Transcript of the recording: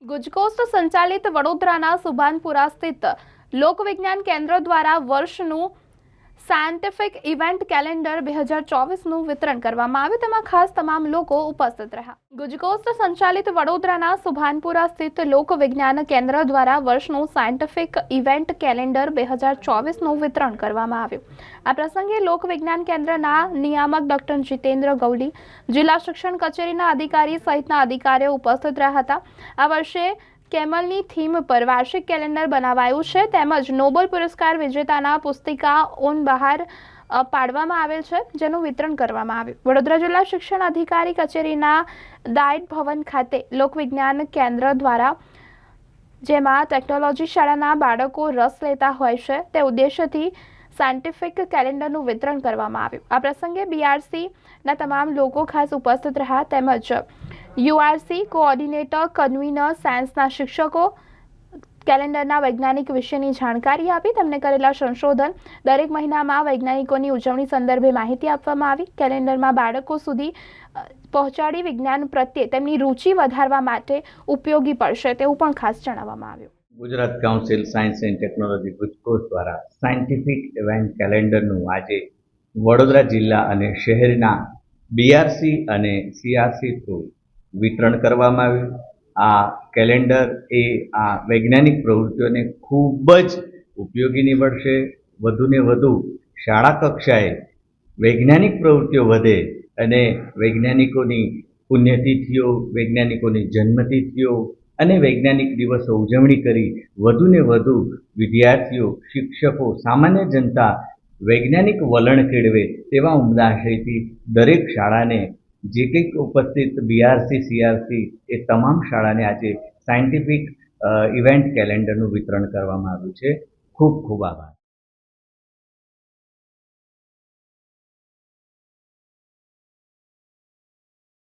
ગુજકોસ્ટ સંચાલિત વડોદરાના સુભાનપુરા સ્થિત લોકવિજ્ઞાન કેન્દ્ર દ્વારા વર્ષનું સાયન્ટિફિક ઇવેન્ટ કેલેન્ડર 2024નું વિતરણ કરવામાં આવ્યું, તેમાં ખાસ તમામ લોકો ઉપસ્થિત રહ્યા. ગુજકોસ્ટ સંચાલિત વડોદરાના સુભાનપુરા સ્થિત લોકવિજ્ઞાન કેન્દ્ર દ્વારા વર્ષનું સાયન્ટિફિક ઇવેન્ટ કેલેન્ડર 2024નું વિતરણ કરવામાં આવ્યું. આ પ્રસંગે લોકવિજ્ઞાન કેન્દ્રના નિયામક ડોક્ટર જીતેન્દ્ર ગૌલી, જિલ્લા શિક્ષણ કચેરીના અધિકારી સહિતના અધિકારીઓ ઉપસ્થિત રહ્યા હતા. આ વર્ષે કેમલની થીમ પર વાર્ષિક કેલેન્ડર બનાવાયું છે, તેમજ નોબેલ પુરસ્કાર વિજેતાના પુસ્તિકાઓન બહાર પાડવામાં આવેલ છે, જેનું વિતરણ કરવામાં આવ્યું. વડોદરા જિલ્લા શિક્ષણ અધિકારી કચેરીના દાયટ ભવન ખાતે લોકવિજ્ઞાન કેન્દ્ર દ્વારા જેમાં ટેકનોલોજી શાળાના બાળકો રસ લેતા હોય છે તે ઉદ્દેશ્યથી સાયન્ટિફિક કેલેન્ડરનું વિતરણ કરવામાં આવ્યું. આ પ્રસંગે બીઆરસીના તમામ લોકો ખાસ ઉપસ્થિત રહ્યા, તેમજ યુઆરસી કોઓર્ડિનેટર, કન્વીનર, સાયન્સના શિક્ષકો કેલેન્ડરના વૈજ્ઞાનિક વિશેની જાણકારી આપી. તેમને કરેલા સંશોધન, દરેક મહિનામાં વૈજ્ઞાનિકોની ઉજવણી સંદર્ભે માહિતી આપવામાં આવી. કેલેન્ડરમાં બાળકો સુધી પહોંચાડી વિજ્ઞાન પ્રત્યે તેમની રુચિ વધારવા માટે ઉપયોગી પડશે તેવું પણ ખાસ જણાવવામાં આવ્યું. Gujarat council science and technology ગુજકોસ્ટ દ્વારા સાયન્ટિફિક ઇવેન્ટ કેલેન્ડરનું આજે વડોદરા જિલ્લા અને શહેરના બીઆરસી અને સીઆરસી થ્રુ વિતરણ કરવામાં આવ્યું. આ કેલેન્ડર એ આ વૈજ્ઞાનિક પ્રવૃત્તિઓને ખૂબ જ ઉપયોગી નીવડશે. વધુને વધુ શાળા કક્ષાએ વૈજ્ઞાનિક પ્રવૃત્તિઓ વધે અને વૈજ્ઞાનિકોની પુણ્યતિથિઓ, વૈજ્ઞાનિકોની જન્મતિથિઓ અને વૈજ્ઞાનિક દિવસો ઉજવણી કરી વધુને વધુ વિદ્યાર્થીઓ, શિક્ષકો, સામાન્ય જનતા વૈજ્ઞાનિક વલણ કેળવે તેવા ઉમદા આશયથી દરેક શાળાને જે કંઈક ઉપસ્થિત બીઆરસી, સીઆરસી એ તમામ શાળાને આજે સાયન્ટિફિક ઇવેન્ટ કેલેન્ડરનું વિતરણ કરવામાં આવ્યું છે. ખૂબ ખૂબ આભાર.